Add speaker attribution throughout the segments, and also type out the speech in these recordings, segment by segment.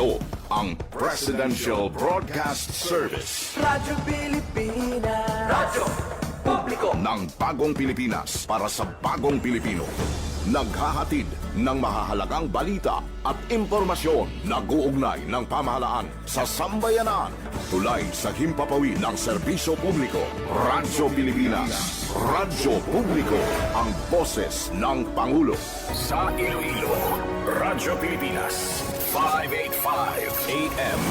Speaker 1: Ito ang Presidential Broadcast Service.
Speaker 2: Radyo Pilipinas. Radyo Publiko
Speaker 1: Ng bagong Pilipinas para sa bagong Pilipino. Naghahatid ng mahahalagang balita at impormasyon na guugnay ng pamahalaan sa sambayanan. Tulay sa himpapawid ng serbisyo publiko. Radyo Pilipinas. Radyo Publiko. Ang boses ng Pangulo. Sa Iloilo, Radyo Pilipinas. 585 AM.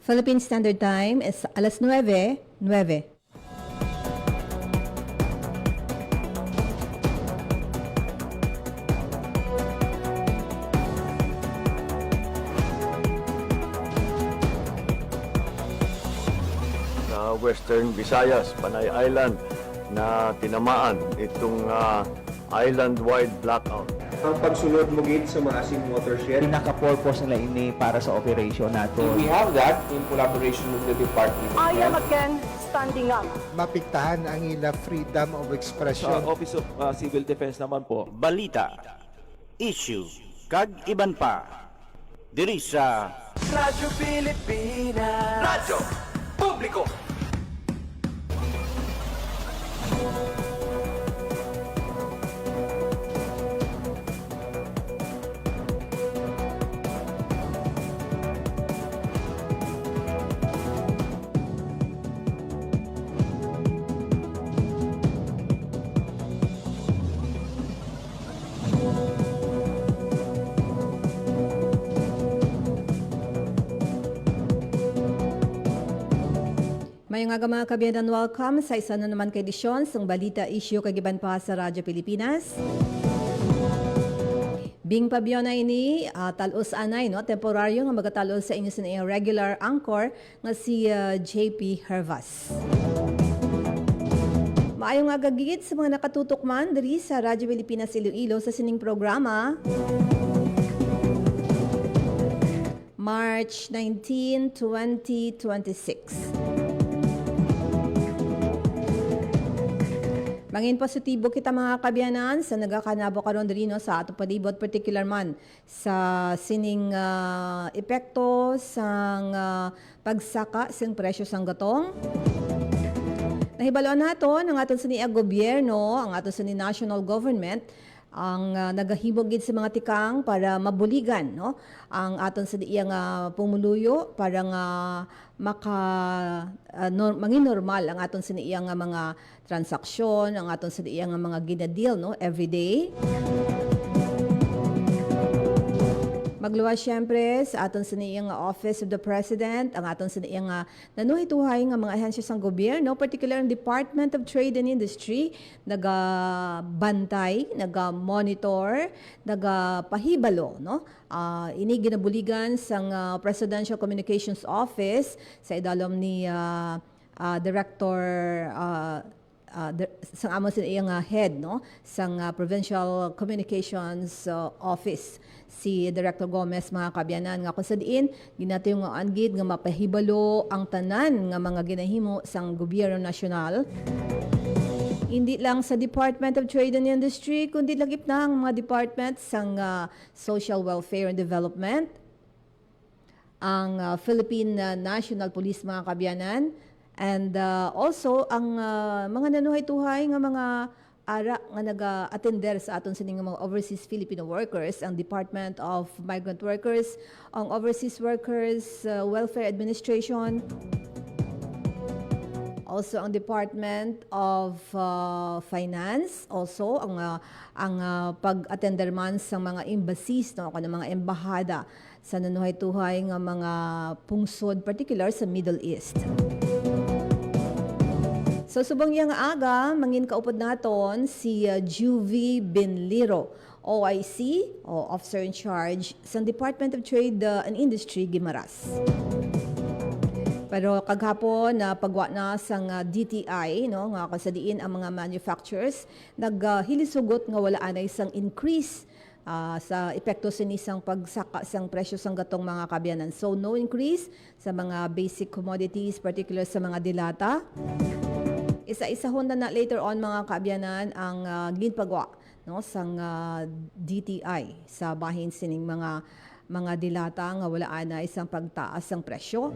Speaker 3: Philippine Standard Time is alas 9:09.
Speaker 4: Sa Western Visayas, Panay Island, na tinamaan itong island-wide blackout.
Speaker 5: Ang pagsunod mo gid sa maasim watershed.
Speaker 6: Pinaka-purpose nila ini para sa operation nato.
Speaker 5: We have that in collaboration with the Department of
Speaker 7: I am
Speaker 5: Health.
Speaker 7: again standing up.
Speaker 8: Mapiktahan ang ila freedom of
Speaker 6: Sa
Speaker 8: expression.
Speaker 6: Office of Civil Defense naman po,
Speaker 9: balita, issue, kag iban pa. Diri sa
Speaker 2: Radyo Pilipinas. Radyo Publiko
Speaker 3: Mayong aga mga kabiyanan, welcome sa isa na naman kaedisyon sa balita issue kagiban pa sa Radyo Pilipinas. Bing pabyon na ini, talos anay, no? Temporaryo nga magatalos sa inyo sa regular anchor nga si JP Hervas. Maayong aga gigit sa mga nakatutok man diri sa Radyo Pilipinas Iloilo sa sining programa. March 19, 2026. Mangin positibo kita mga kabiyanan sa nagakanabo karon diri no sa ato palibot, particular man sa sining epekto sang pagsaka sing presyo sang gatong. Nahibaloan nato ng aton sa gobyerno, ang aton sa national government ang nagahibog gid sa mga tikang para mabuligan no ang aton sa iyang pumuluyo para nga mangin normal ang aton sa iyang mga transaksyon, ang aton sa iyang mga ginadeal no every day. Magluwas siyempre sa aton sa iyang Office of the President, ang aton sa iyang nanuhituhay nga mga ahensya sang gobyerno, particular ang Department of Trade and Industry, nagabantay, nagamonitor, nagapahibalo, no? Ini ginabuligan sang Presidential Communications Office sa idalom ni Director sang amo sa iyang head no sang Provincial Communications Office si Director Gomez mga kabyanan nga kung sa diin ginato yung angid nga mapahibalo ang tanan nga mga ginahimo sang gobyerno nasyonal. Hindi lang sa Department of Trade and Industry kundi lagip na ang mga department sang Social Welfare and Development, ang Philippine National Police mga kabyanan, and also ang mga nanuhay-tuhay nga mga ara nga naga-attender sa aton sining mga overseas Filipino workers, ang Department of Migrant Workers, ang Overseas Workers Welfare Administration, also ang Department of Finance, also ang pag-attender man sa mga embassies no kanang mga embahada sa nanuhay-tuhay nga mga pungsod particular sa Middle East. So subong yang aga, mangin kaupod naton si Juvie Benliro, OIC, o Officer in Charge sa Department of Trade and Industry, Guimaras. Pero kaghapon na pagwa na sang DTI no nga kasadiin ang mga manufacturers naghilisugot nga wala anay sang increase sa epekto sinisang pagsaka sang presyo sang gatong mga kabyanan. So no increase sa mga basic commodities, particular sa mga dilata. isa-isahon na later on mga kaabyanan ang ginpagawa no sang DTI sa bahin sining mga dilata nga wala na isang pagtaas ng presyo.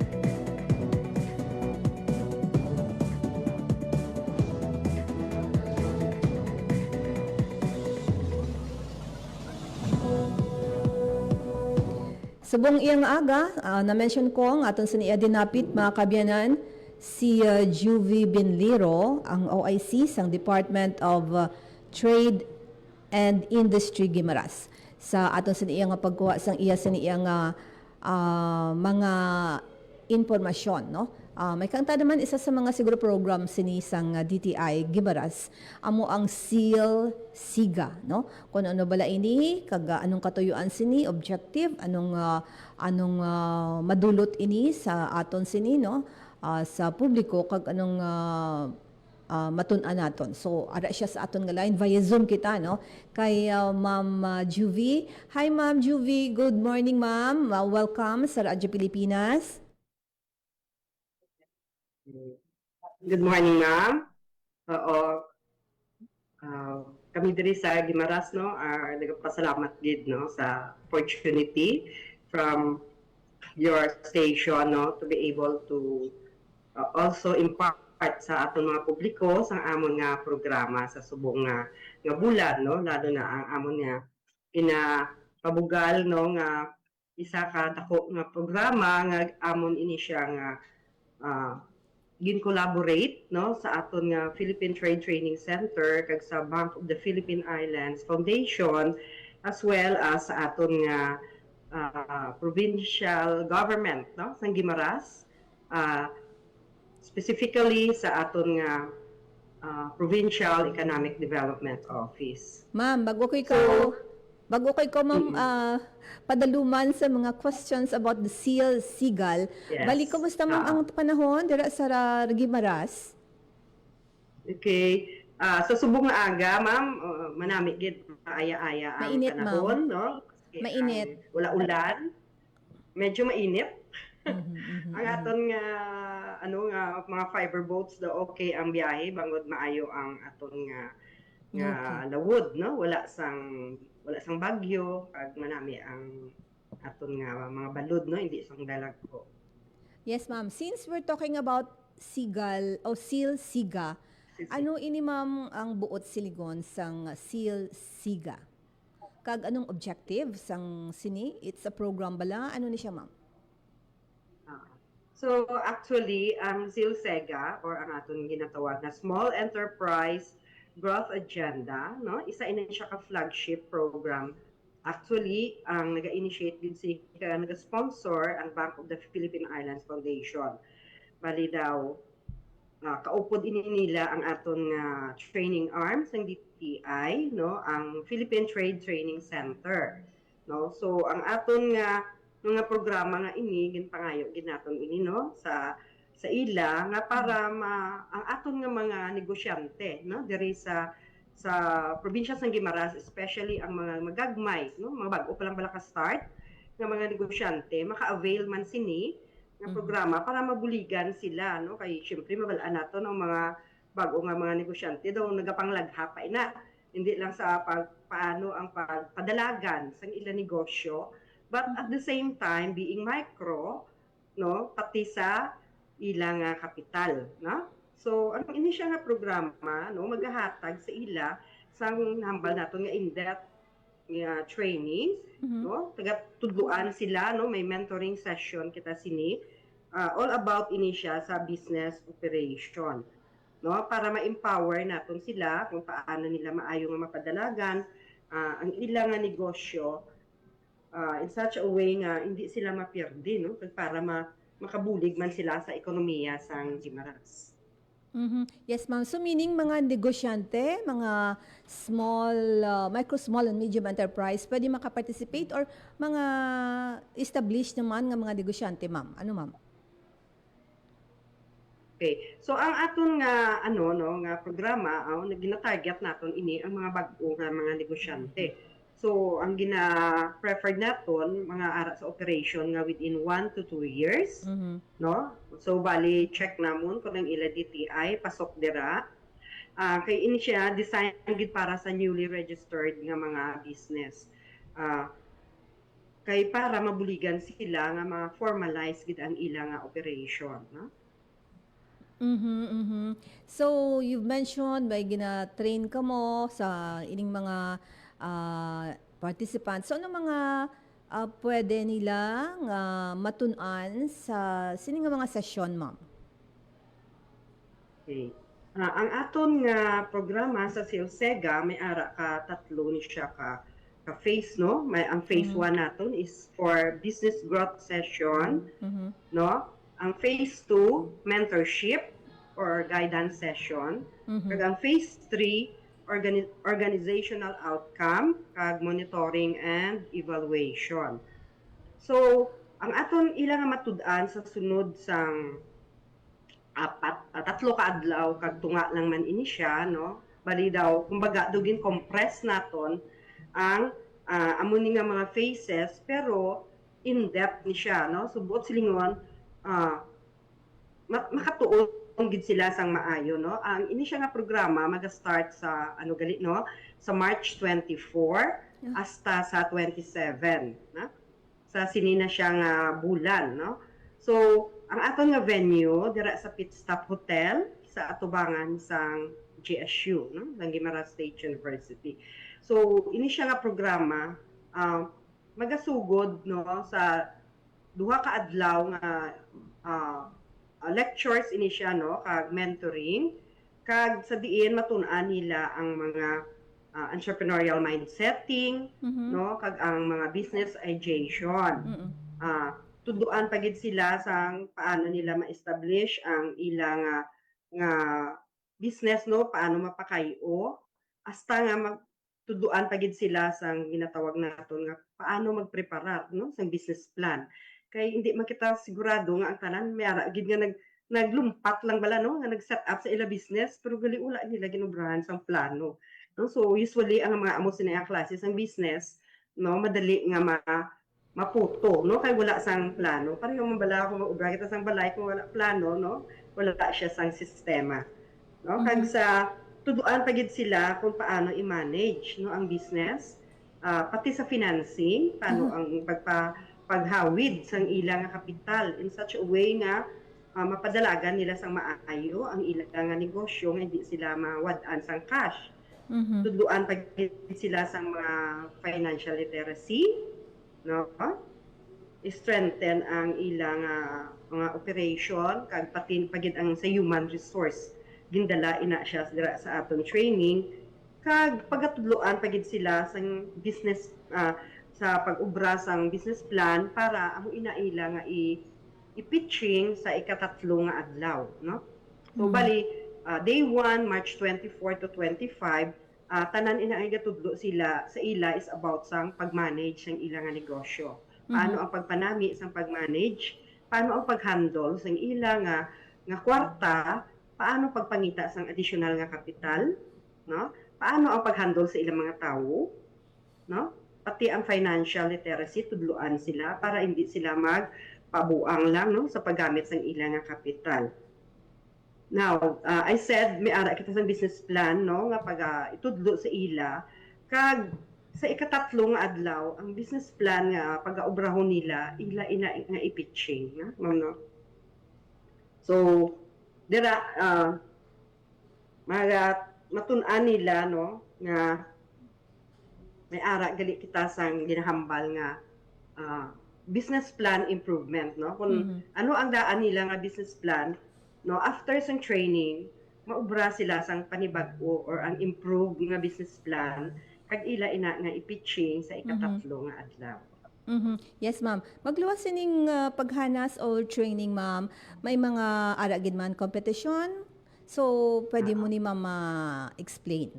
Speaker 3: Subong iyang aga, na-mention ko ang aton sa niya dinapit mga kabyanan, si Juvie Binliro, ang OIC sang Department of Trade and Industry Guimaras. Sa aton sa niya nga pagkuha sang iya sa niya nga mga informasyon, no? May kanta naman isa sa mga siguro program sinisang DTI Gibaras amo ang Seal Siga, no? Kung ano bala ini kag anong katuyuan sini objective anong madulot ini sa aton sini, no? Sa publiko kag anong matun-an naton. So ara siya sa aton nga line via Zoom kita, no? Kay Ma'am Juvie. Hi Ma'am Juvie, good morning ma'am. Welcome sa Radyo Pilipinas.
Speaker 7: Good morning, ma'am. Oo. Kami diri sa Guimaras, no, nagpasalamat gid, no, sa opportunity from your station, no, to be able to also impart sa aton mga publiko sa amon nga programa sa subong nga bulan, no, lalo na ang amon nga pinapabugal, no, nga isa ka dako nga programa nga amon ini siya nga gin-collaborate, no, sa aton nga Philippine Trade Training Center kag sa Bank of the Philippine Islands Foundation as well as sa aton nga provincial government, no, sa Guimaras, specifically sa aton nga Provincial Economic Development Office.
Speaker 3: Ma'am, bago ko ma'am padaluman sa mga questions about the Seal Sigal.
Speaker 7: Yes.
Speaker 3: Bali, kumusta ma'am ang panahon dira sa Guimaras?
Speaker 7: Okay. Sa subong nga aga, ma'am, manami gid aya-aya ang
Speaker 3: Mainit,
Speaker 7: panahon, no? Kasi
Speaker 3: Mainit.
Speaker 7: Wala ulan. Medyo mainit. Ang aton nga mga fiber boats daw okay ang biyahe bangod maayo ang aton nga lawod, no, wala sang bagyo kag manami ang aton nga mga balod, no, hindi sang dalagko.
Speaker 3: Yes, ma'am. Since we're talking about Sigal o Seal Siga, ano ini ma'am ang buot siligon sang Seal Siga? Kag anong objective sang sini? It's a program bala? Ano ni siya, ma'am?
Speaker 7: So actually, ang SEAL-SEGA or ang aton ginatawag na Small Enterprise Growth Agenda, no, isa ina siya ka flagship program. Actually, ang naga-initiate din naga-sponsor ang Bank of the Philippine Islands Foundation. Bali daw kaupod ini nila ang aton training arms ng DTI, no, ang Philippine Trade Training Center, no. So ang aton mga programa nga ini ginpangayo ginaton ini, no, sa ila nga para ang aton nga mga negosyante, no, diri sa probinsya sa Guimaras, especially ang mga magagmay, no, mga bag-o pa lang bala ka start nga mga negosyante maka-avail man sini nga programa para mabuligan sila, no, kay syempre mabalaan nato ng mga bag-o nga mga negosyante daw nagapanglagha pa ina hindi lang sa paano ang pagpadalagan sa ilang negosyo, but at the same time being micro, no, pati sa ilang kapital, no. So ang ini siya nga programa, no, magahatag sa ila sang hambal naton nga in-depth nga trainings, no, taga-tudluan sila, no, may mentoring session kita sini all about ini siya sa business operation, no, para ma-empower naton sila kung paano nila maayo nga mapadalagan ang ilang nga negosyo in such a way nga hindi sila mapirdi, no, para makabulig man sila sa ekonomiya sang Guimaras.
Speaker 3: Yes, ma'am. So meaning mga negosyante, mga micro, small and medium enterprise, pwede makaparticipate or mga established naman nga mga negosyante, ma'am? Ano, ma'am?
Speaker 7: Okay. So ang aton nga nga programa, gina-target naton ini ang mga bag-o nga mga negosyante. So, ang gina-preferred naton mga ara sa operation nga within 1 to 2 years, no? So, bali check namon kung ang ila DTI pasok dira. Kay ini siya design gid para sa newly registered nga mga business. Kay para mabuligan sila nga ma-formalize gid ang ila nga operation, no?
Speaker 3: So, you've mentioned may gina-train ka mo sa ining mga participants. So, ano mga pwede nila nga matun-an sa sining nga mga session, ma'am?
Speaker 7: Okay. Ang aton nga programa sa Silsega may ara ka tatlo ni siya ka phase, no? May ang phase 1 naton is for business growth session, no? Ang phase 2 mentorship or guidance session. Kag ang phase 3 organizational outcome kag monitoring and evaluation. So, ang aton ilang nga matud-an sa sunod sang tatlo ka adlaw kag tunga lang man ini siya, no? Bali daw kumbaga dugin compress naton ang amo ni nga mga phases pero in depth ni siya, no? Subot silingon makatuon gid sila sang maayo, no? Ang ini siya nga programa maga-start sa ano gali, no? Sa March 24 hasta sa 27, na? Sa sinina siya nga bulan, no? So, ang aton nga venue dira sa Pit Stop Hotel sa atubangan sang GSU, no? Sang Guimaras State University. So, ini siya nga programa magasugod, no, sa duha ka adlaw nga lectures ini siya, no, kag mentoring kag sa diin matun-an nila ang mga entrepreneurial mindsetting, no, kag ang mga business ideation. Tuduan pagid sila sang paano nila ma-establish ang ilang nga business, no, paano mapakayo hasta nga tuduan pagid sila sang ginatawag naton nga paano magpreparar, no, sang business plan. Kay hindi man kita sigurado nga ang tanan may ara gid nga naglumpat lang bala, no, nga nag-set up sa ila business pero gali ula nila ginobrahan sang plano, no? So usually ang mga amo sinaya klase sang business, no, madali nga maputo, no, kay wala sang plano. Pareho man bala kung maubra kita sang balay kung wala plano, no, wala siya sang sistema, no? Kag sa tuduan pagid sila kung paano i-manage, no, ang business, pati sa financing, paano ang paghawid sang ilang nga kapital in such a way nga mapadalagan nila sang maayo ang ilang nga negosyo nga hindi sila mawad-an sang cash. Tuduan pag sila sang mga financial literacy, no? I-strengthen ang ilang mga operation kag pati pagid ang sa human resource gindala ina siya dira sa aton training kag pagatudloan pagid sila sang business sa pag-ubra sang business plan para amo inaila nga i-pitching sa ikatatlo nga adlaw, no? So bali day 1 March 24 to 25 tanan ina ay gatudlo sila sa ila is about sang pag-manage sang ila nga negosyo. Paano ang pagpanami sang pag-manage, paano ang pag-handle sang ila nga kwarta, paano pagpangita sang additional nga kapital, no? Paano ang pag-handle sa ilang mga tawo, no? Pati ang financial literacy, tudloan sila para hindi sila magpabuang lang, no, sa paggamit ng ilang nga kapital. Now, I said, may ara kita sa business plan, no, nga pag itudlo sa ila, kag sa ikatatlo nga adlaw, ang business plan nga pag-aubrahon nila, ila ina nga i-pitching, no, ma'am, no? So, dira, matun-an nila, no, nga may ara gali kita sang ginahambal nga business plan improvement, no, kung ano ang daan nila nga business plan, no, after sang training maubra sila sang panibag-o or ang improved nga business plan kag ila ina nga i-pitching sa ikatatlo nga adlaw.
Speaker 3: Yes, ma'am. Magluwas sining paghanas or training, ma'am. May mga ara gid man competition. So pwede mo ni ma'am explain.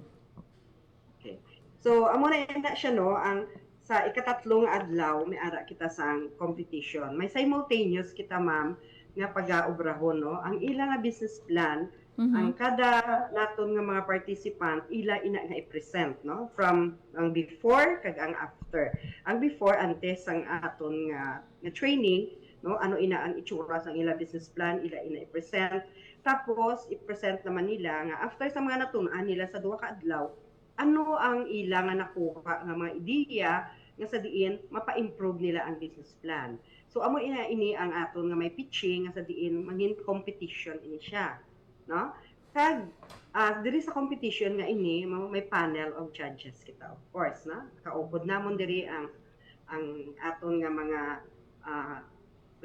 Speaker 7: So, amo na siya, no, ang sa ikatatlong adlaw, may ara kita sa competition. May simultaneous kita, ma'am, nga pag-aobrahon, no? Ang ila nga business plan, ang kada naton nga mga participant ila ina nga i-present, no? From ang before kag ang after. Ang before antes ang aton nga training, no? Ano ina ang itsura sa ila business plan, ila ina i-present. Tapos i-present naman nila nga after sa mga natun-an nila sa duha ka adlaw, ano ang ila nga nakuha nga mga ideya nga sa diin mapa-improve nila ang business plan. So amo ini ang aton nga may pitching nga sa diin mangin competition ini siya, no? Kag diri sa competition nga ini may panel of judges kita, of course, na kaupod namon diri ang aton nga mga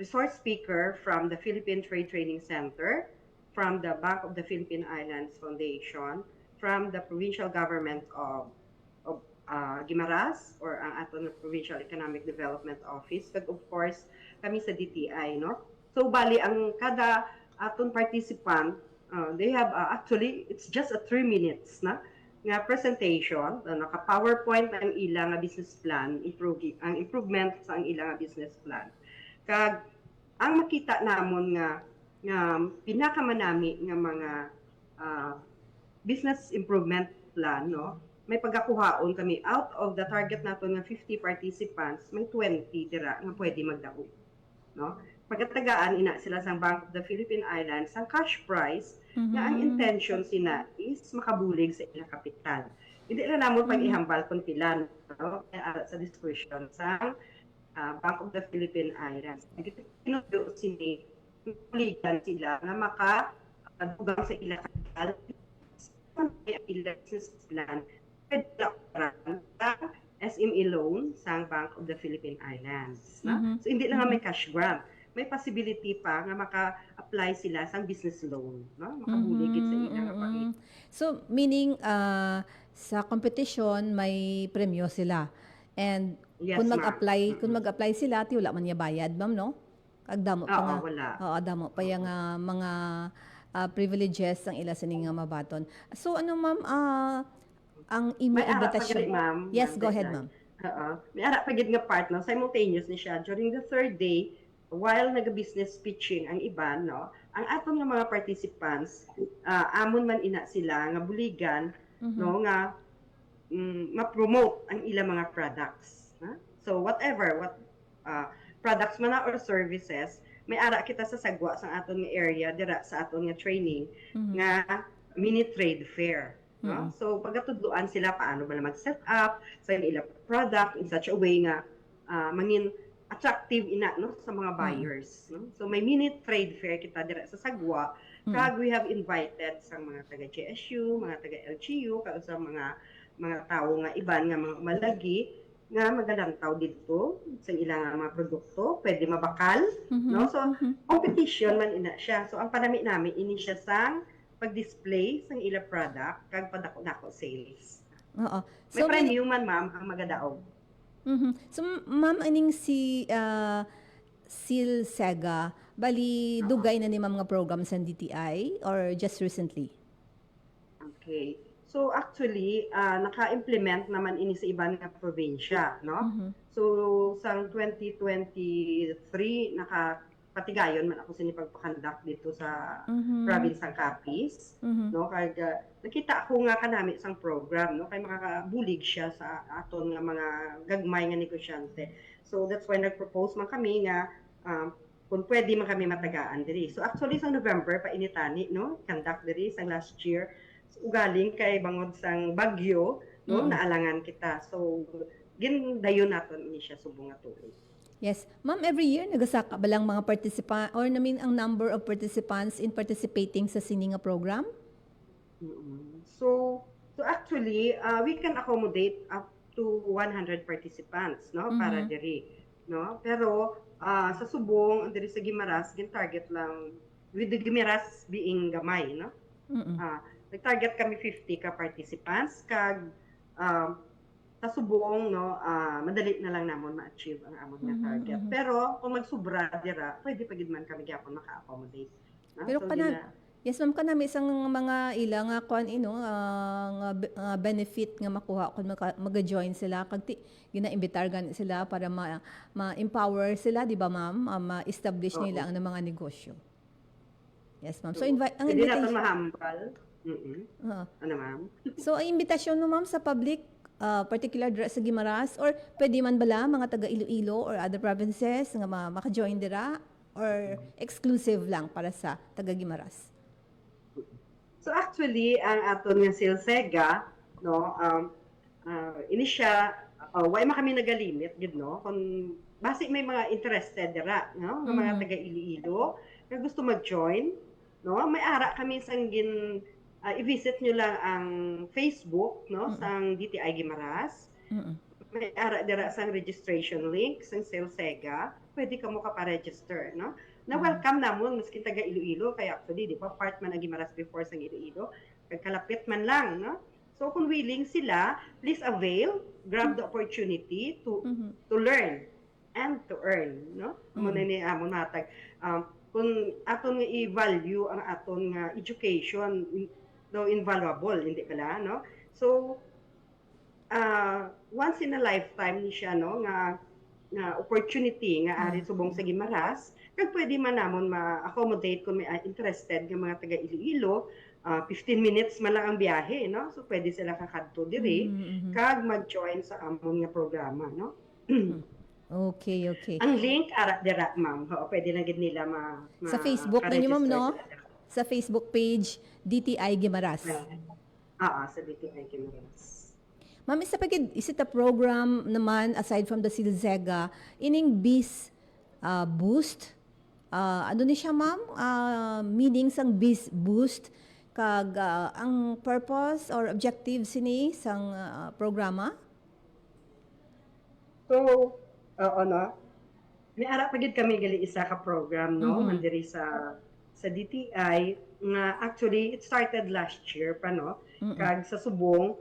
Speaker 7: resource speaker from the Philippine Trade Training Center, from the Bank of the Philippine Islands Foundation, from the provincial government of Guimaras or ang aton Provincial Economic Development Office, kag of course kami sa DTI, no? So bali ang kada aton participant, they have actually it's just a 3 minutes na nga presentation, naka PowerPoint ang ilang nga business plan, ang improvement sa ang ilang nga business plan. Kag ang makita namon nga pinakamanami nga mga business improvement plan, no? May pagkakuhaon kami out of the target nato nga 50 participants, may 20 dira nga pwede magdaog, no? Pagkatagaan ina sila sa Bank of the Philippine Islands ang cash prize nga ang intention sina is makabulig sa ilang kapital. Hindi na namon pag-ihambal kung pila, no? Sa discretion sa Bank of the Philippine Islands. Tinudo sini puligan sila nga makadugang sa ilang kapital ilang business plan SME loan sa Bank of the Philippine Islands. So hindi lang may cash grant, may possibility pa nga maka-apply sila sa business loan, no? Makabuligid sa ilang pagit.
Speaker 3: So meaning sa competition may premyo sila. And
Speaker 7: Yes,
Speaker 3: kung
Speaker 7: ma'am.
Speaker 3: mag-apply sila, ti wala man niya bayad, ma'am, no? Agdamo pa
Speaker 7: Oo,
Speaker 3: nga.
Speaker 7: wala.
Speaker 3: Oo, damo pa yung mga privileges ang ila sining nga mabaton. So ano, ma'am, ang imo
Speaker 7: May ara pa
Speaker 3: invitation.
Speaker 7: gid, ma'am.
Speaker 3: Yes, go ahead, ma'am.
Speaker 7: Oo. May ara pa gid nga part, no? Simultaneous ni siya during the third day while nag-business pitching ang iban, no? Ang aton nga mga participants, amon man ina sila nga buligan, no, nga ma-promote ang ilang mga products, ha? So whatever products man na or services, may ara kita sa sagwa sa aton nga area dira sa aton nga training nga mini trade fair, no? So pagkatudloan sila paano ba na mag-set up sa ilang product in such a way nga mangin attractive ina, no, sa mga buyers, no? So may mini trade fair kita dira sa sagwa, kag we have invited sa mga taga GSU, mga taga LGU, kag sa mga tao nga iban nga mga malagi nga magalantaw dito sa ilang mga produkto, pwede mabakal, no? So competition man ina siya. So ang panami namin ini siya sang pag-display sang ilang product kag padako-dako sales.
Speaker 3: Oo.
Speaker 7: May premium man, ma'am, ang magadaog.
Speaker 3: So ma'am, aning si Sil Sega, bali dugay na ni ma'am nga program sa DTI or just recently?
Speaker 7: Okay. So actually, naka-implement naman ini sa ibang nga probinsya, no? So sang 2023 nakapatigayon man ako sinipagpakandak dito sa province ng Capiz, no? Kag nakita ko nga kanami sang program, no? Kay makakabulig siya sa aton nga mga gagmay nga negosyante. So that's why nag-propose man kami nga kung pwede man kami matagaan diri. So actually sa November pa initani, no? Conduct diri sang last year. Ugaling kay bangod sang bagyo, no, naalangan kita. So gindayon naton ini siya subong nga tuig.
Speaker 3: Yes. Ma'am, every year nagasaka ba lang mga participant or namin ang number of participants in participating sa sininga program?
Speaker 7: So actually, we can accommodate up to 100 participants, no, para diri, no. Pero sa subong diri sa Guimaras, gin target lang with the Guimaras being gamay, no. Nag-target kami 50 ka participants kag sa subong, no, madali na lang namon ma-achieve ang amon nga target. Pero kung magsubra dira, pwede pa gid man kami gyapon maka-accommodate. No?
Speaker 3: Pero
Speaker 7: So,
Speaker 3: Yes, ma'am, kanami isang mga ilang nga kuan nga benefit nga makuha kung maga-join sila kag gina-imbitar gani sila para ma-empower sila, di ba ma'am? Ma-establish nila ang mga negosyo. Yes, ma'am. So invite ang
Speaker 7: Hindi natin
Speaker 3: invitation.
Speaker 7: mahambal.
Speaker 3: Ah.
Speaker 7: Ano ma'am?
Speaker 3: So ang imbitasyon mo ma'am sa public particular dira sa Guimaras or pwede man bala mga taga Iloilo or other provinces nga maka-join dira or exclusive lang para sa taga Guimaras?
Speaker 7: So actually, ang aton nga Silsega, no, ini siya, why man kami nagalimit, gid no, kung basi may mga interested dira, no, nga mga taga Iloilo, nga gusto mag-join, no, may ara kami sang i-visit nyo lang ang Facebook, no, sang DTI Guimaras. May ara dira sang registration link sang Silsega, pwede ka mo ka-register, no? Na welcome namon maski taga Iloilo kaya actually di ba part man ang Guimaras before sang Iloilo kalapit man lang, no? So kung willing sila, please avail, grab the opportunity to learn and to earn, no? Mo ni amon matag kung aton nga i-value ang aton nga education, no, invaluable hindi kala, no? So once in a lifetime ni siya, no, nga opportunity nga ari subong sa Guimaras kag pwede man namon ma-accommodate kung may interested nga mga taga Iloilo. 15 minutes man lang ang biyahe, no, so pwede sila kakadto diri kag mag-join sa amon nga programa, no.
Speaker 3: Okay.
Speaker 7: Ang link ara dira ma'am, pwede na gid nila
Speaker 3: Sa Facebook ninyo ma'am, no?
Speaker 7: sila.
Speaker 3: Sa Facebook page DTI Guimaras.
Speaker 7: Sa DTI Guimaras.
Speaker 3: Ma'am, is it a program naman aside from the Silsega ining Biz Boost? Ano ni siya ma'am? Meaning sang Biz Boost kag ang purpose or objective sini sang programa?
Speaker 7: So, no? May ara pa gid kami gali isa ka program, no? Mandiri sa DTI nga actually it started last year pa, no? Kag sa subong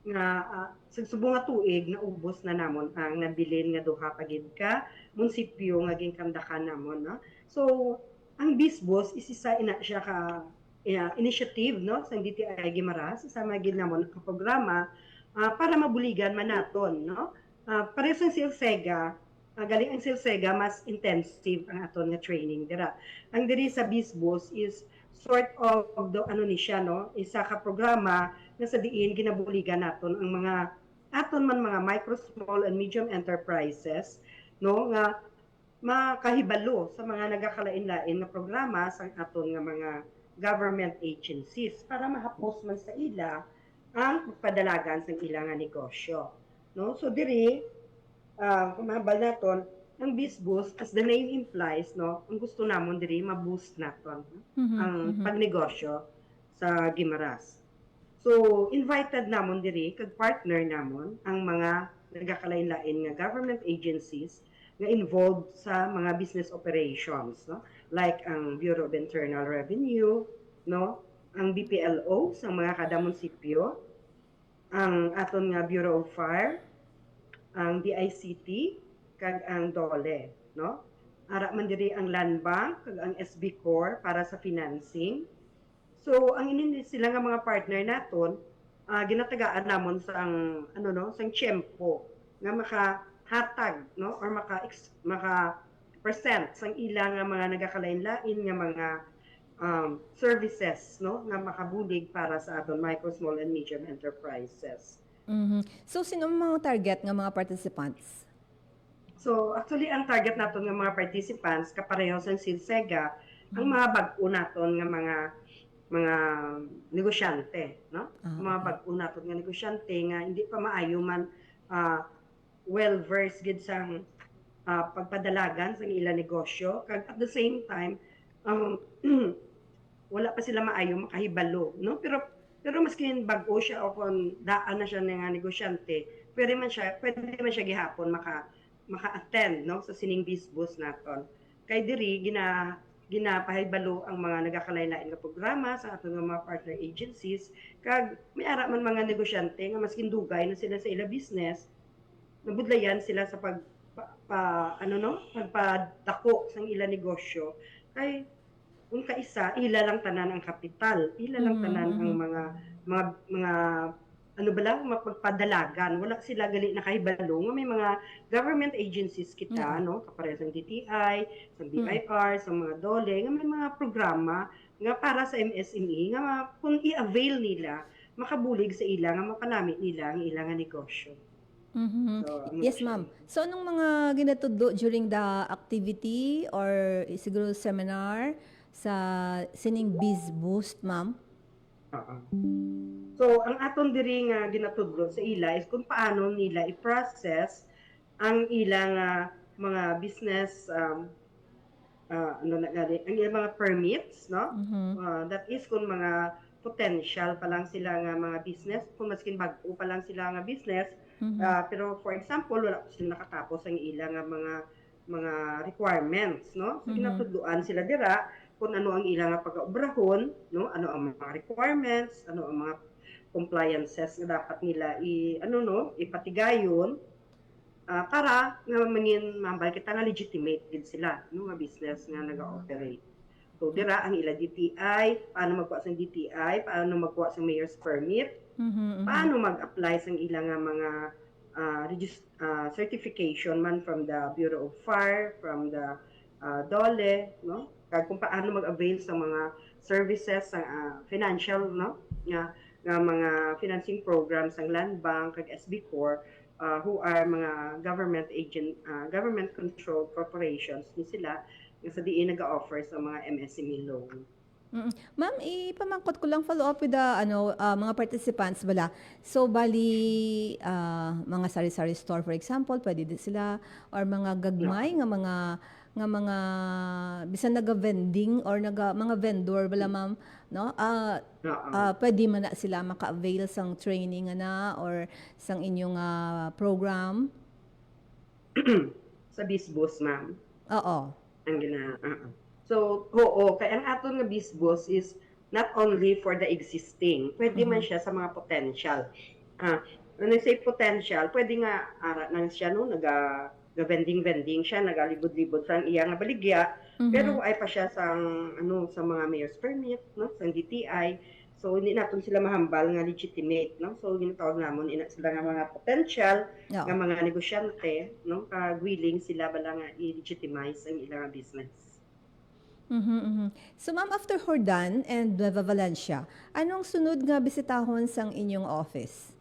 Speaker 7: nga nga tuig na ubos na namon ang nabilin nga duha pa gid ka munisipyo nga ginkandakan namon, no? So ang BizBoss is isa ina siya ka initiative, no, sa DTI Guimaras, isama gid namon ka programa para mabuligan man naton, no. Pareho sa Silsega, galing ang Silsega mas intensive ang aton nga training dira. Ang diri sa BizBoss is sort of the ano ni siya, no, isa ka programa na sa diin ginabuligan naton ang mga aton man mga micro, small and medium enterprises, no, nga makahibalo sa mga nagakalain-lain nga programa sa aton nga mga government agencies para mahapos man sa ila ang padalagan sa ilang nga negosyo, no. So diri kumabal naton ang BizBoss, as the name implies, no, ang gusto namon diri ma-boost naton ang pagnegosyo sa Guimaras. So invited namon diri kag partner namon ang mga nagakalain-lain nga government agencies nga involved sa mga business operations, no, like ang Bureau of Internal Revenue, no, ang BPLO sa mga kada munisipyo, ang aton nga Bureau of Fire, ang DICT kag ang DOLE, no. Ara man diri ang Land Bank kag ang SB Corps para sa financing. So ang inin sila nga mga partner naton, ginatagaan namon sang ano, no, sang tiyempo nga makahatag, no, or maka present sang ilang nga mga nagakalain-lain nga mga services, no, nga makabulig para sa aton micro, small and medium enterprises.
Speaker 3: So sino ang mga target nga mga participants?
Speaker 7: So actually ang target naton nga mga participants kapareho sa Silsega, ang mga bag-o naton nga mga negosyante, no? Mga bag-o naton nga negosyante nga hindi pa maayo man well versed gid sang pagpadalagan sa ilang negosyo, kag at the same time wala pa sila maayo makahibalo, no? Pero maski bag-o siya o kung daan na siya nga negosyante, pwede man siya gihapon maka-attend, no, sa sining BizBoss naton. Kay diri ginapahibalo ang mga nagakalain-lain nga programa sa aton nga mga partner agencies, kag may ara man mga negosyante nga maskin dugay na sila sa ila business, nabudlayan sila sa pagpadako sang ila negosyo, kay kung kaisa ila lang tanan ang kapital, ila lang tanan ang mga ano ba lang mapagpadalagan, wala sila gali nakahibalo nga may mga government agencies kita no kapare sa DTI, sa BIR, sa mga DOLE nga may mga programa nga para sa MSME nga kung i-avail nila makabulig sa ila nga mapanamit nila ang ilang negosyo. So,
Speaker 3: Yes, ma'am. So, anong mga ginatudlo during the activity or siguro seminar sa sining Biz Boost, ma'am?
Speaker 7: Oo. So, ang aton diri nga ginatudlo sa ila is kung paano nila i-process ang ilang mga business ano na gali, ang ilang mga permits, no? That is kung mga potential pa lang sila nga mga business, kung maskin bag-o pa lang sila nga business, pero for example, wala pa sila nakatapos ang ilang nga mga requirements, no? So, ginatudloan sila dira kung ano ang ilang nga pag-obrahon, no? Ano ang mga requirements, ano ang mga compliances na dapat nila ipatigayon para nga mangin mambal kita nga legitimate din sila no nga business nga naga-operate. So dira ang ila DTI, paano magkuha sa DTI, paano magkuha sa mayor's permit, paano mag-apply sa ilang nga mga certification man from the Bureau of Fire, from the DOLE, no? Kag kung paano mag-avail sa mga services sa financial, no? Nga mga financing programs ng Land Bank kag SB Corp who are mga government controlled corporations ni sila nga sa diin nag-offer sa mga MSME loan.
Speaker 3: Ma'am, ipamangkot ko lang follow up with the mga participants bala. So bali mga sari-sari store for example, pwede din sila or mga gagmay nga mga bisan naga-vending or mga vendor bala ma'am, no? Pwede man na sila maka-avail sang training na or sang inyong program.
Speaker 7: Sa BizBoss, ma'am.
Speaker 3: Oo.
Speaker 7: Ang So, oo, kaya ang aton nga BizBoss is not only for the existing, pwede man siya sa mga potential. When I say potential, pwede nga ara nang siya no vending siya, nagalibod-libod sa iya nga baligya, pero ay pa siya sa mga mayor's permit, no, sa DTI. So hindi naton sila mahambal nga legitimate, no. So ginatawag namon ina sila nga mga potential nga mga negosyante, no, kag willing sila bala nga i-legitimize ang ilang business.
Speaker 3: So ma'am, after Hordan and Nueva Valencia, anong sunod nga bisitahon sang inyong office?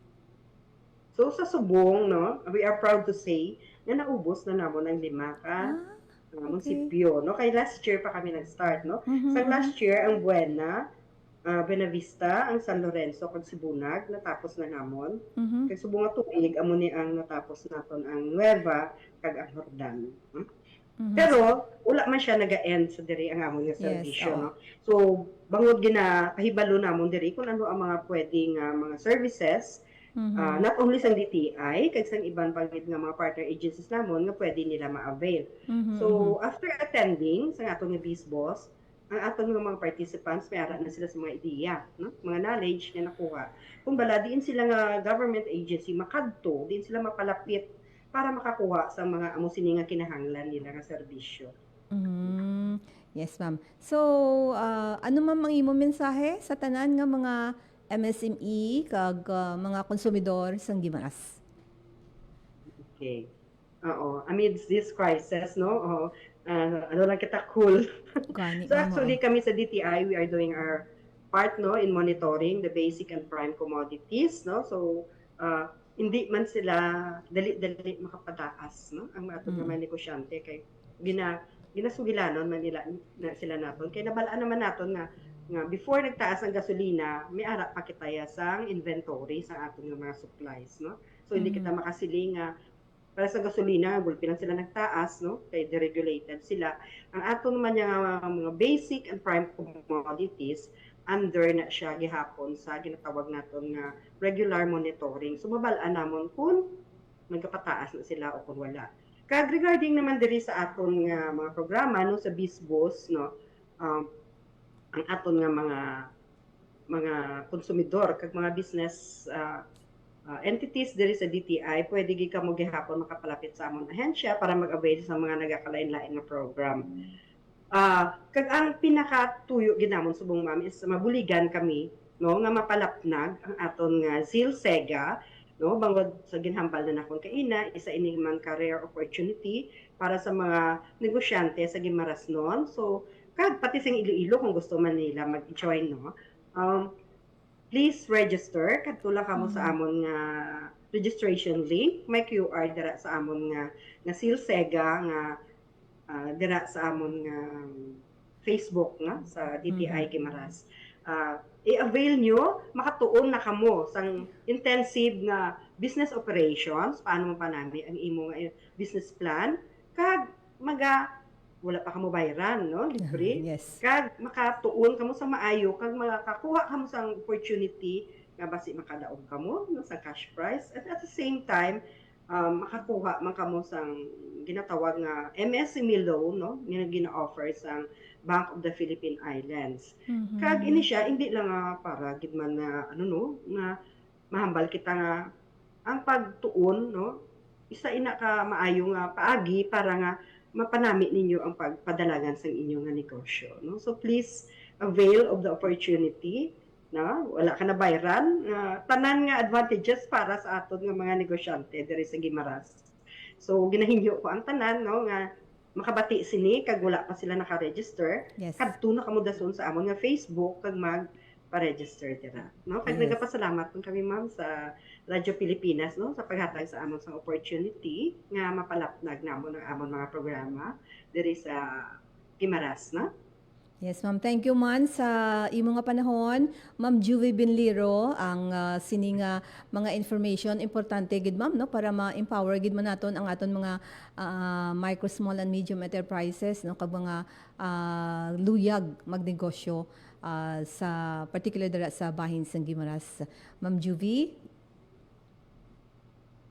Speaker 7: So sa Subong, no, we are proud to say na naubos na namon ang 5 ka munisipyo, no? Kay last year pa kami nag-start, no? Sa last year ang Buena, Buenavista, ang San Lorenzo kag Sibunag natapos na namon. Kay Subong nga tuig amo ni ang natapos naton ang Nueva kag ang Hordan. Pero wala man siya naga-end sa diri ang amon nga serbisyo, no? So bangod ginahibalo namon diri kung ano ang mga pwedeng mga services. Not only sa DTI, kag sa ibang pagit nga mga partner agencies namon nga pwede nila ma-avail. So, after attending sa atong nga BizBoss, ang atong nga mga participants may ara na sila sa mga ideya, no? Mga knowledge na nakuha. Kung bala diin sila nga government agency makadto, diin sila mapalapit para makakuha sa mga amo sini nga kinahanglan nila nga serbisyo.
Speaker 3: Yes, ma'am. So, ano man ang imong mensahe sa tanan nga mga MSME kag mga konsumidor sang Gimaras?
Speaker 7: Okay. Amidst this crisis, no? Ano lang kita cool. So actually kami sa DTI, we are doing our part, no, in monitoring the basic and prime commodities, no? So hindi man sila dali makapataas, no? Ang atong mga negosyante kay ginasugilanon man nila na sila naton. Kay nabalaan naman naton nga before nagtaas ang gasolina, may ara pa kitaya sang inventory sa aton nga mga supplies, no? So hindi kita makasiling para sa gasolina, gulpi lang sila nagtaas, no? Kay deregulated sila. Ang aton naman mga basic and prime commodities, under na siya gihapon sa ginatawag naton nga regular monitoring. So mabalaan namon kung nagkapataas na sila o kung wala. Kag regarding naman diri sa aton nga mga programa, no, sa BizBoss, no, ang aton nga mga konsumidor kag mga business entities diri sa DTI, pwede gyud kamo gihapon makapalapit sa amon ahensya para mag-avail sa mga nagakalain-lain nga program. Kag ang pinakatuyo ginamon subong ma'am is mabuligan kami no nga mapalapnag ang aton nga silsega no bangod sa ginhambal na nakon kaina isa ini man career opportunity para sa mga negosyante sa Gimarasnon. So kag pati sa Iloilo kung gusto man nila mag-join no. Please register kadtula kamo sa amon nga registration link, may QR dira sa amon nga silsega nga dira sa amon nga Facebook nga sa DTI Gimaras. I-avail nyo, makatuon na kamo sang intensive na business operations, paano mo pa namin ang imo nga business plan, kag wala pa kamo bayaran, no? Libre.
Speaker 3: Yes.
Speaker 7: Kag makatuon kamo sa maayo, kag makakuha kamo sang opportunity nga basi makadaog kamo no, sa cash prize. At the same time, makakuha man kamo sang ginatawag nga MSME loan, no? Nga gina-offer sang Bank of the Philippine Islands. Kag ini siya hindi lang para gid man na nga mahambal kita nga ang pagtuon, no? Isa ina ka maayo nga paagi para nga mapanami ninyo ang pagpadalagan sa inyong nga negosyo, no? So please avail of the opportunity, no? Wala ka na bayaran, tanan nga advantages para sa aton nga mga negosyante diri sa Gimaras. So ginahinyo ko ang tanan, no, nga makabati sini kag wala pa sila naka-register.
Speaker 3: Yes.
Speaker 7: Kadto na kamo dason sa amon nga Facebook kag mag-register dira, no? Kag
Speaker 3: Yes.
Speaker 7: nagapasalamat kami ma'am sa Radyo Pilipinas, no, sa paghatag sa amon sang opportunity nga mapalapnag namon ang amon mga programa diri sa Gimaras, no?
Speaker 3: Yes, ma'am. Thank you, man, sa imo nga panahon. Ma'am Juvie Binliro, ang sini nga mga information importante gid ma'am no para ma-empower gid man naton ang aton mga micro, small and medium enterprises no kag mga luyag magnegosyo sa particular dira sa bahin sang Gimaras. Ma'am Juvie.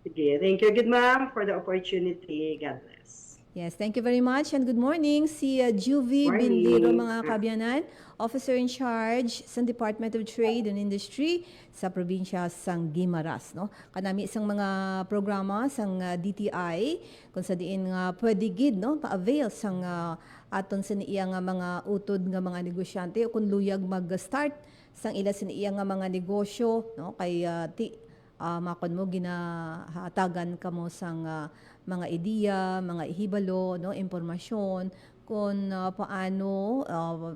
Speaker 7: Sige, thank you good ma'am for the opportunity. God bless.
Speaker 3: Yes, thank you very much and good morning. Si Juvie
Speaker 7: Morning.
Speaker 3: Binliro, mga kabyanan, Officer in Charge sa Department of Trade and Industry sa probinsya sang Gimaras. No? Kanami isang mga programa sang DTI kung sa diin nga pwede gid no, pa-avail sang aton sa iya nga mga utod nga mga negosyante o kung luyag mag-start sang ila sa iya nga mga negosyo no kay makon mo ginahatagan kamo sang mga ideya, mga ihibalo, no, impormasyon kung paano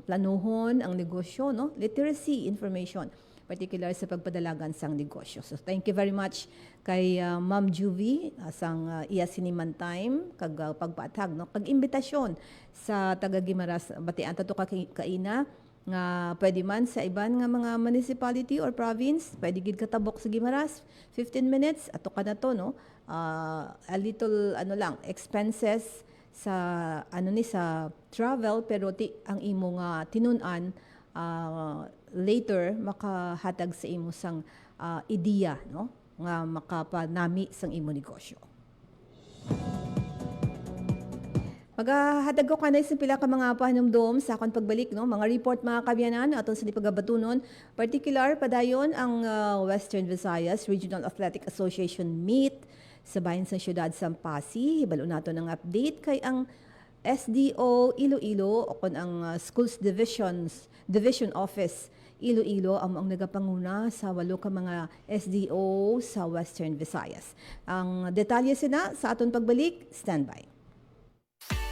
Speaker 3: planuhon ang negosyo, no, literacy information, particular sa pagpadalagan sang negosyo. So thank you very much kay Ma'am Juvie sang iya siniman time kag pagpatag no kag imbitasyon sa taga Gimaras batian tato ka kaina nga pwede man sa iban nga mga municipality or province, pwede gid katabok sa Gimaras, 15 minutes ato ka na to no. A little lang expenses sa sa travel pero ang imo nga tinun-an later makahatag sa imo sang ideya no nga makapanami sang imo negosyo. Maghahatag ko kanay sa pila ka mga pahinumdom sa akong pagbalik, no? Mga report mga kabyanan aton sa pagabatunon. Particular padayon ang Western Visayas Regional Athletic Association meet sa bahin sa siyudad Sampasi. Hibalo nato ng update kay ang SDO Iloilo o kon ang Schools Division Office Iloilo ang nagapanguna sa 8 ka mga SDO sa Western Visayas. Ang detalye sina sa aton pagbalik, standby.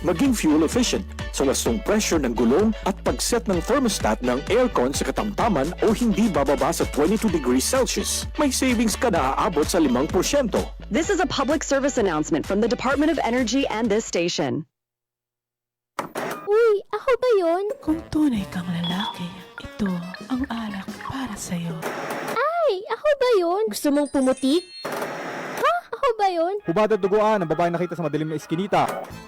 Speaker 10: Maging fuel efficient sa wastong pressure ng gulong at pag-set ng thermostat ng aircon sa katamtaman o hindi bababa sa 22 degrees Celsius. May savings ka na aabot sa 5%.
Speaker 11: This is a public service announcement from the Department of Energy and this station.
Speaker 12: Uy, ako ba yun?
Speaker 13: Kung tunay kang lalaki, ito ang alak para sa'yo.
Speaker 12: Ay, ako ba yun? Gusto mong pumutik? Ha? Ako ba yun?
Speaker 14: Hubad at duguan ang babae nakita sa madilim na iskinita.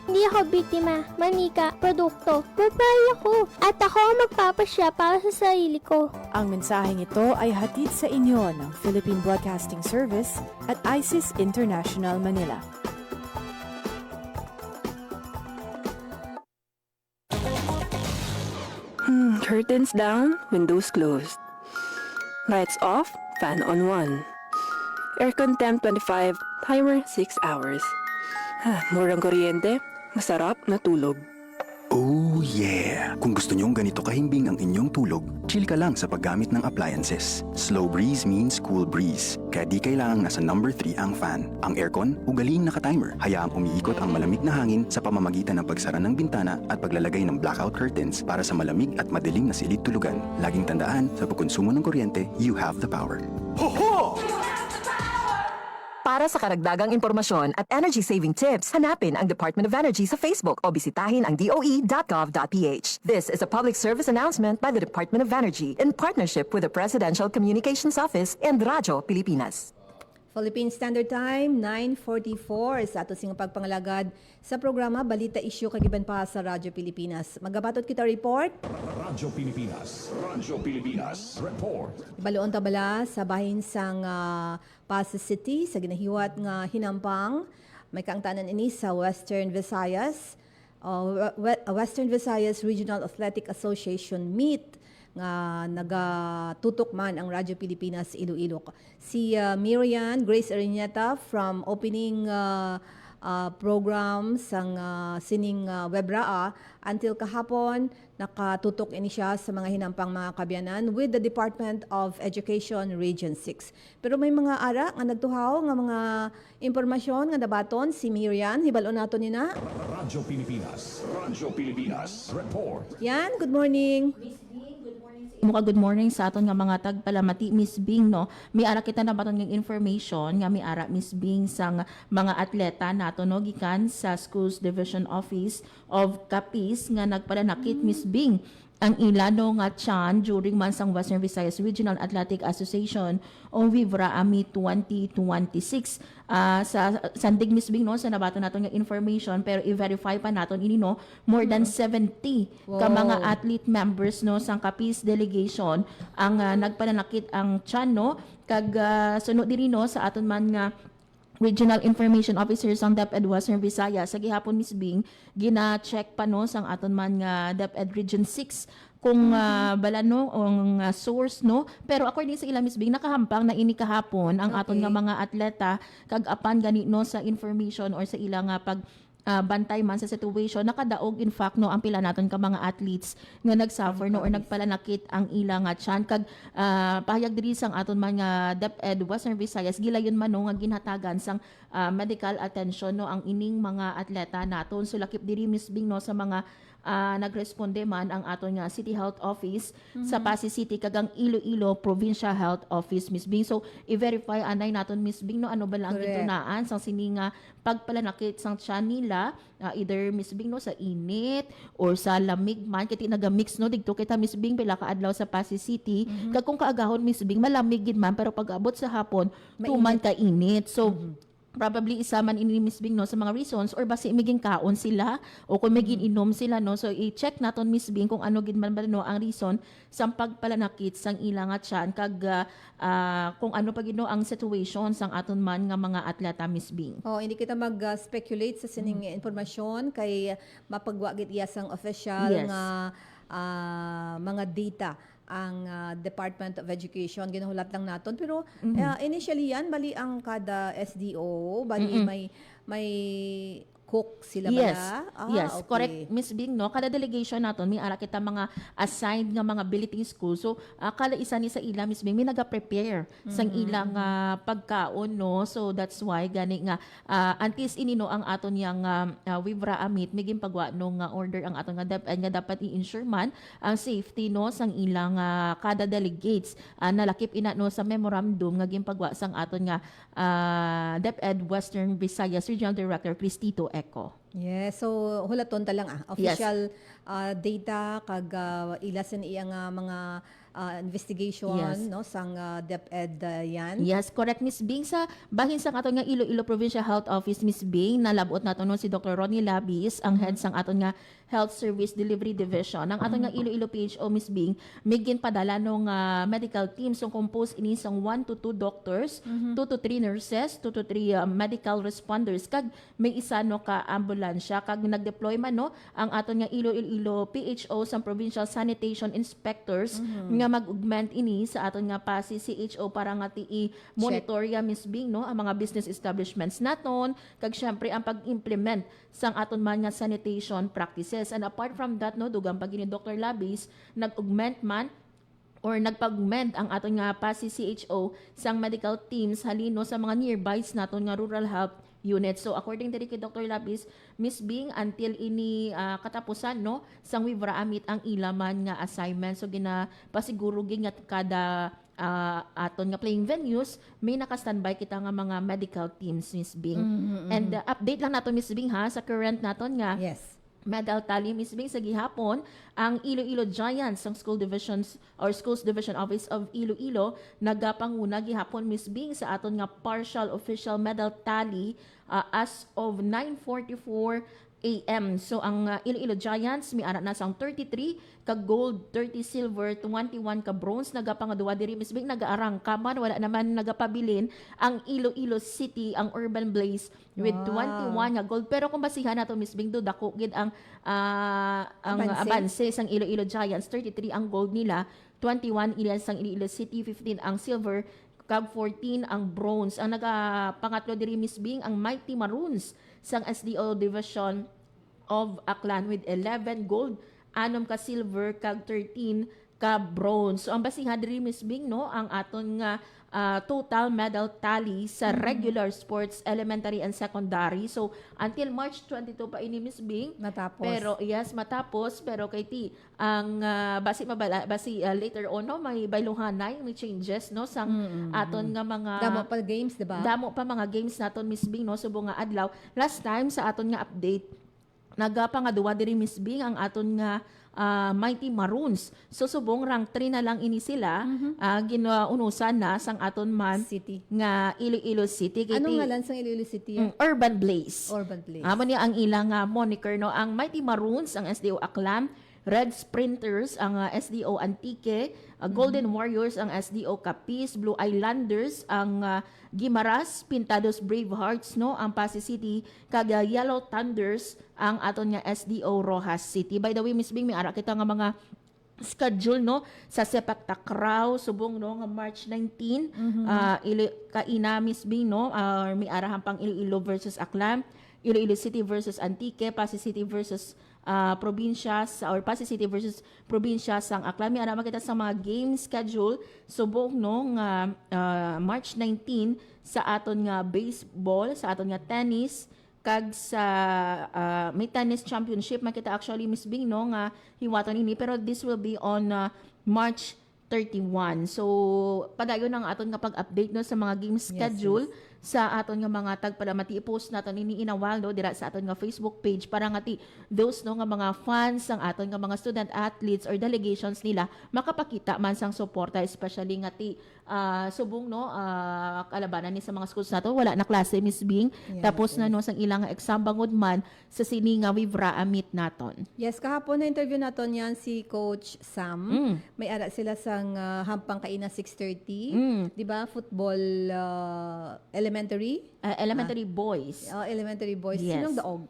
Speaker 12: Hindi ako biktima, manika, produkto. Babae ako. At ako ang magpapasya para sa sarili ko.
Speaker 13: Ang mensaheng ito ay hatid sa inyo ng Philippine Broadcasting Service at ISIS International Manila.
Speaker 15: Curtains down, windows closed. Lights off, fan on 1. Aircon temp 25, timer 6 hours. Murang kuryente, masarap na tulog.
Speaker 10: Oh,
Speaker 16: Oh yeah! Kung gusto nyong ganito kahimbing ang inyong tulog, chill ka lang sa paggamit ng appliances. Slow breeze means cool breeze. Kaya di kailangang nasa number 3 ang fan. Ang aircon, ugaling naka-timer. Hayaang umiikot ang malamig na hangin sa pamamagitan ng pagsara ng bintana at paglalagay ng blackout curtains para sa malamig at madilim na silid tulugan. Laging tandaan, sa pagkonsumo ng kuryente, you have the power.
Speaker 11: Para sa karagdagang impormasyon at energy-saving tips, hanapin ang Department of Energy sa Facebook o bisitahin ang doe.gov.ph. This is a public service announcement by the Department of Energy in partnership with the Presidential Communications Office and Radyo Pilipinas.
Speaker 3: Philippine Standard Time, 9:44 sa ato sing pagpangalagad sa programa Balita Isyu kagiban pa sa Radyo Pilipinas. Magabatot kita report.
Speaker 1: Radyo Pilipinas, report.
Speaker 3: Baloon tabala sa bahin sang Pasay City sa ginahiwat nga hinampang may kaangtanan ini sa Western Visayas. Western Visayas Regional Athletic Association meet nga nagatutok man ang Radyo Pilipinas Iloilo. Si Miriam Grace Araneta from opening program sang sining Webraa until kahapon nakatutok ini siya sa mga hinampang mga kabyanan with the Department of Education Region 6. Pero may mga ara nga nagtuhaw nga mga impormasyon nga dabaton si Miriam hibalon nato nina.
Speaker 1: Radyo Pilipinas, report.
Speaker 3: Yan, good morning.
Speaker 17: Good morning sa aton nga mga tagpalamati Miss Bing no. May ara kita na baton ng information nga may ara Miss Bing sang mga atleta nato no gikan sa Schools Division Office of Capiz nga nagpalanakit Miss Bing ang ilano nga tiyan during mansang Western Visayas Regional Athletic Association o Vibra Ami 2026 sa sandig Miss Bing no sa nabato naton nga information pero i-verify pa naton ini no more than 70 ka mga athlete members no sang Capiz delegation ang nagpananakit ang tiyan no kag sunod diri no sa aton man nga Regional Information Officer sang DepEd Western Visayas sa gihapon Miss Bing gina-check pa no sang aton man nga DepEd Region 6 kung bala no ang source no pero according sa ila Miss Bing nakahampang na ini kahapon ang aton nga mga atleta kag apan gani no sa information or sa ila nga pag bantay man sa situation nakadaog in fact no ang pila naton ka mga athletes nga nagsuffer no or nagpalanakit ang ila nga tiyan kag pahayag diri sang aton man nga DepEd Western Visayas gilayon man no nga ginhatagan sang medical attention no ang ining mga atleta naton so lakip diri Miss Bing no sa mga nagresponde man ang aton nga City Health Office sa Pasay City kag ang Iloilo Provincial Health Office Miss Bing so i-verify anay naton Miss Bing no ano ba lang gitunaan sang sini nga pagpalanakit sang tiyan nila either Miss Bing no sa init or sa lamig man kiti naga-mix no digto kita Miss Bing pila ka adlaw sa Pasay City kag kung kaagahon Miss Bing malamig gid man pero pag abot sa hapon tuman ka init so probably isa man ini Miss Bing no sa mga reasons or basi maging kaon sila o kung maging inom sila no so i-check naton Miss Bing kung ano gid man ba no ang reason sang pagpalanakit sang ilang at tiyan kag kung ano pa gid no ang situation sang aton man nga mga atleta Miss Bing.
Speaker 3: Hindi kita mag-speculate sa sining impormasyon kay mapagwa gid iya sang official nga mga data ang Department of Education ginuhulat lang naton pero initially yan bali ang kada SDO bali may cook sila bala?
Speaker 17: Yes,
Speaker 3: Okay.
Speaker 17: correct Miss Bing no kada delegation naton may ara kita mga assigned nga mga billeting school so kada isa ni sa ila Miss Bing may naga-prepare sang ilang pagkaon no so that's why gani nga antis ini no ang aton yang Wibra Amit miging pagwa no nga order ang aton nga dapat i-ensure man ang safety no sang ilang kada delegates nalakip ina no sa memorandum nga ginpagwa sang aton nga DepEd Western Visayas Regional Director Cristito Eco.
Speaker 3: Yes, so hulaton ta lang official data kag ilasan iya nga mga investigation no sang DepEd yan.
Speaker 17: Yes, correct Miss Bing sa bahin sang aton nga Iloilo Provincial Health Office Miss Bing nalabot naton no si Dr. Ronnie Labis ang head sang aton nga Health Service Delivery Division. Ang aton nga Iloilo PHO Miss Bing migin padala nung medical team so composed ini sang 1 to 2 doctors, 2 to 3 nurses, 2 to 3 medical responders kag may isa no ka ambulansya kag nag-deploy man no ang aton nga Iloilo PHO sang Provincial Sanitation Inspectors nga nga mag-augment ini sa aton nga pa si CHO para nga monitor ya Miss Bing no ang mga business establishments naton kag syempre ang pag-implement sang aton man nga sanitation practices. And apart from that no dugang pag ni Dr. Labis nag-augment man or nagpag-augment ang aton nga pa si CHO sang medical teams halino sa mga nearby naton nga rural health unit. So according to kay Dr. Labis, Miss Bing until ini katapusan no sang wibra amit ang ilaman nga assignment. So pasiguro nga kada aton nga playing venues may naka-standby kita nga mga medical teams, Miss Bing. And update lang nato Miss Bing ha sa current naton nga medal tally, Miss Bing, sa gihapon ang Iloilo Giants ang Schools Division Office of Iloilo nagapanguna gihapon Miss Bing sa aton nga partial official medal tally as of 9:44 AM. So ang Iloilo Giants may ara na sang 33 ka gold, 30 silver, 21 ka bronze. Nagapangaduwa diri Miss Bing nagaarang kaman wala naman nagapabilin ang Iloilo City ang Urban Blaze with 21 nga gold. Pero kung basihan nato Miss Bing do dako gid ang abanse sang Iloilo Giants, 33 ang gold nila, 21 ila sang Iloilo City, 15 ang silver, kag 14 ang bronze. Ang pangatlo diri Miss Bing ang Mighty Maroons sang SDO Division of Aklan with 11 gold, 6 ka silver, kag 13 ka bronze. So ang basihan diri Miss Bing no ang aton nga total medal tally sa regular sports elementary and secondary. So until March 22 pa ini Miss Bing
Speaker 3: matapos.
Speaker 17: Pero yes matapos pero kay ti ang basi later on no may bayluhanay, may changes no sang aton nga mga
Speaker 3: damo pa games, diba?
Speaker 17: Damo pa mga games naton Miss Bing no subong nga adlaw. Last time sa aton nga update nagapangaduwa diri Miss Bing ang aton nga Mighty Maroons. So subong rank 3 na lang ini sila ginaunusan na sang aton man
Speaker 3: City
Speaker 17: nga Iloilo City.
Speaker 3: Anong ngalan sang Iloilo City?
Speaker 17: Urban Blaze.
Speaker 3: Urban Blaze.
Speaker 17: Amo niya ang ilang moniker no ang Mighty Maroons ang SDO Aklan, Red Sprinters ang SDO Antique, Golden Warriors ang SDO Capiz, Blue Islanders ang Guimaras, Pintados Bravehearts no ang Pasig City, kag Yellow Thunders ang aton nga SDO Rojas City. By the way Miss Bing may ara kita nga mga schedule no sa Sepak Takraw subong no nga March 19 kaina Miss Bing no may arahan pang Iloilo versus Aklan, Iloilo City versus Antique, Pasig City versus probinsya or Pasig City versus probinsya sang Aklan. May ara makita sa mga game schedule subong no nga March 19 sa aton nga baseball, sa aton nga tennis, kag sa may tennis championship makita actually Miss Bing no nga hiwaton ini pero this will be on March 31. So padayon ang aton nga pag-update no sa mga game schedule sa aton nga mga tagpalamati i-post naton ini inawal no dira sa aton nga Facebook page para nga ti those no nga mga fans sang aton nga mga student athletes or delegations nila makapakita man sang suporta especially nga ti subong no kalabanan ni sa mga schools nato wala na klase Miss Bing tapos na no sang ilang exam bangod man sa sini nga wibra amit naton.
Speaker 3: Yes, kahapon na interview naton yan si Coach Sam. May ara sila sang hampang kaina 6:30, di ba? Football elementary
Speaker 17: boys.
Speaker 3: Elementary boys.
Speaker 17: Yes.
Speaker 3: Sinong daog?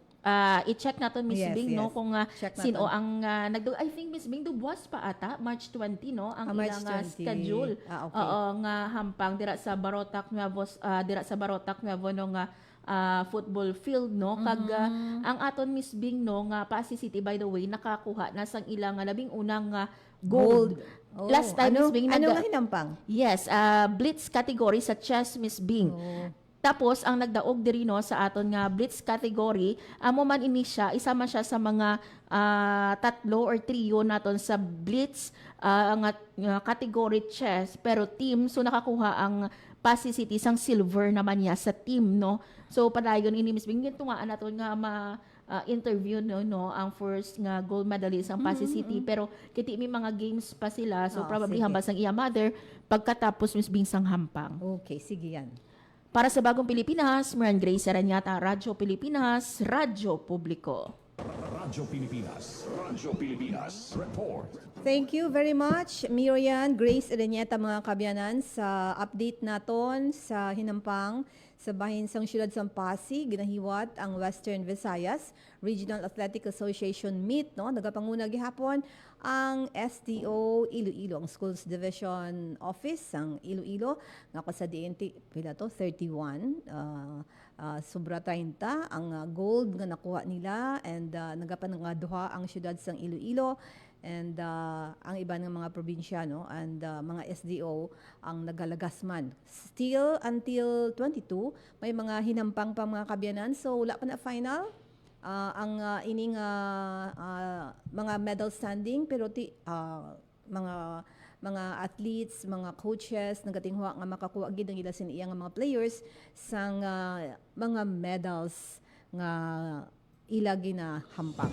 Speaker 17: I-check natin Miss Bing no kung sino
Speaker 3: natin.
Speaker 17: ang I think Miss Bing buwas pa ata March 20 no ang
Speaker 3: March
Speaker 17: ilang
Speaker 3: 20.
Speaker 17: schedule.
Speaker 3: Okay.
Speaker 17: Oo nga hampang dira sa Barotac Nuevo no nga football field no kag ang aton Miss Bing no nga Pasig City by the way nakakuha na sang ilang labing unang gold. Last time Miss Bing
Speaker 3: ano nga hinampang?
Speaker 17: Yes, blitz category sa chess Miss Bing. Tapos ang nagdaog diri no sa aton nga blitz category, amo man ini siya isama siya sa mga tatlo or trio naton sa blitz nga category chess pero team so nakakuha ang Pasig City sang silver naman niya sa team no. So padayon ini Miss Bing tungaan naton nga interview no ang first nga gold medalist ang Pasig City pero kiti may mga games pa sila so probably hambas ang iya mother pagkatapos Miss Bing sang hampang.
Speaker 3: Okay, sige yan.
Speaker 17: Para sa Bagong Pilipinas, Marian Grace Aranyata, Radyo Pilipinas, Radyo Publiko.
Speaker 1: Radyo Pilipinas, report.
Speaker 3: Thank you very much, Miriam Grace Aranyeta mga kabyanan sa update naton sa hinampang Sa bahinsang siyudad sa Pasig, ginahiwat ang Western Visayas Regional Athletic Association Meet, no? Nagapanguna gihapon ang SDO Iloilo, ang Schools Division Office ang Iloilo, nga ko sa DNT pila to 31 sobra 30 ang gold nga nakuha nila, and nagapangaduha ang siyudad sang Iloilo, and ang iba ng mga probinsya, no, and mga SDO ang nagalagasman. Still until 22 may mga hinampang pa mga kabyanan, so wala pa na final ang ining mga medal standing, pero mga athletes, mga coaches nagatingwa nga makakuha gid ang ila siniyang mga players sang mga medals nga ila ginahampang.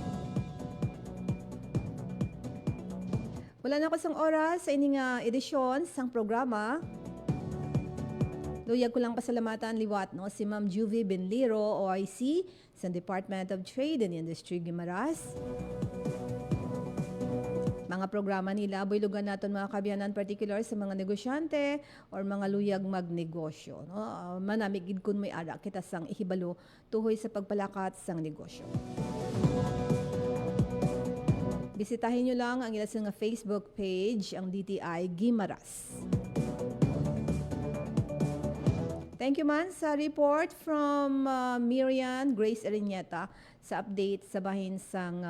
Speaker 3: Wala na ko sang oras sa ining edisyon sang programa. Luyag ko lang pasalamatan liwat, no, si Ma'am Juvie Benliro, OIC, sa Department of Trade and Industry, Guimaras. Mga programa nila, boylugan naton mga kabyanan, particular sa mga negosyante or mga luyag magnegosyo. No? Manamigid kun may ara kita sang ihibalo tuhoy sa pagpalakat sang negosyo. Bisitahin nyo lang ang ilang nga Facebook page, ang DTI Guimaras. Thank you man sa report from Miriam Grace Ariñeta sa update sa bahin sang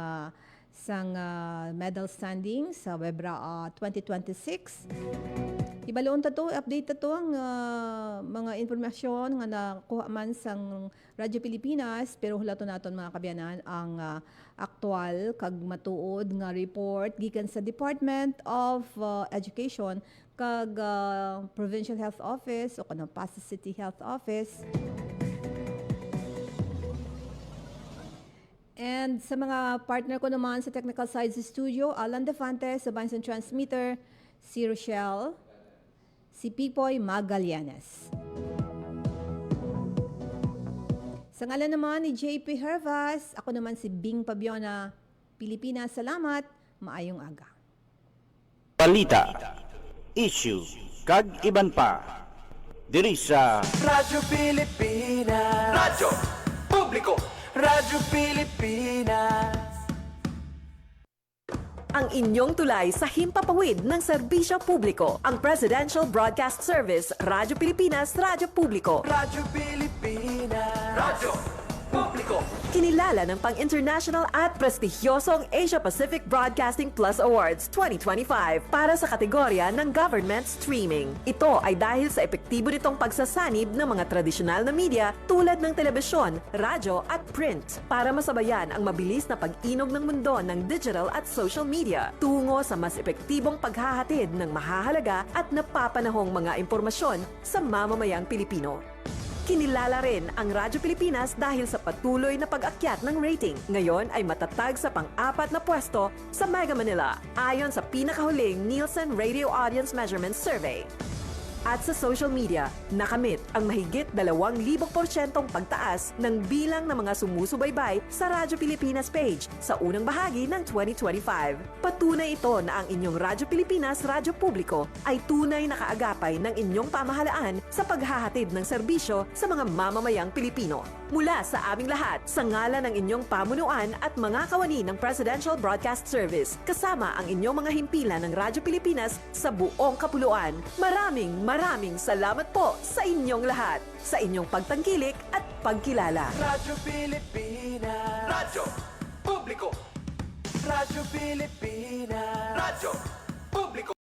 Speaker 3: medal standing sa Webra 2026. Ibaloon to, update to ang mga informasyon nga nakuha man sang Radyo Pilipinas, pero hulato naton mga kabyanan ang aktual kag matuod nga report gikan sa Department of Education kag Provincial Health Office o kanang Pasig City Health Office. And sa mga partner ko naman sa technical side sa studio, Alan Defante sa Binson Transmitter, si Rochelle, si Pipoy Magallanes. Sa ngalan naman ni JP Hervas, ako naman si Bing Pabiona, Pilipinas. Salamat, maayong aga.
Speaker 9: Balita, issue, kag iban pa. Diri sa
Speaker 2: Radyo Pilipinas. Radyo Publiko. Radyo Pilipinas.
Speaker 11: Ang inyong tulay sa himpapawid ng serbisyo publiko. Ang Presidential Broadcast Service, Radyo Pilipinas, Radyo Publiko.
Speaker 2: Radyo Pilipinas. Radyo Publiko.
Speaker 11: Kinilala ng pang-international at prestigyosong Asia Pacific Broadcasting Plus Awards 2025 para sa kategorya ng Government Streaming. Ito ay dahil sa epektibo nitong pagsasanib ng mga tradisyonal na media tulad ng telebisyon, radyo at print para masabayan ang mabilis na pag-inog ng mundo ng digital at social media tungo sa mas epektibong paghahatid ng mahahalaga at napapanahong mga impormasyon sa mamamayang Pilipino. Kinilala rin ang Radyo Pilipinas dahil sa patuloy na pag-akyat ng rating. Ngayon ay matatag sa pang-4 na pwesto sa Mega Manila ayon sa pinakahuling Nielsen Radio Audience Measurement Survey. At sa social media, nakamit ang mahigit 2,000% pagtaas ng bilang ng mga sumusubaybay sa Radyo Pilipinas page sa unang bahagi ng 2025. Patunay ito na ang inyong Radyo Pilipinas Radyo Publiko ay tunay na kaagapay ng inyong pamahalaan sa paghahatid ng serbisyo sa mga mamamayang Pilipino. Mula sa aming lahat, sa ngalan ng inyong pamunuan at mga kawani ng Presidential Broadcast Service, kasama ang inyong mga himpilan ng Radyo Pilipinas sa buong kapuluan, Maraming salamat po sa inyong lahat, sa inyong pagtangkilik at pagkilala.
Speaker 2: Radyo Pilipinas. Radyo Publiko. Radyo Pilipinas. Radyo Publiko.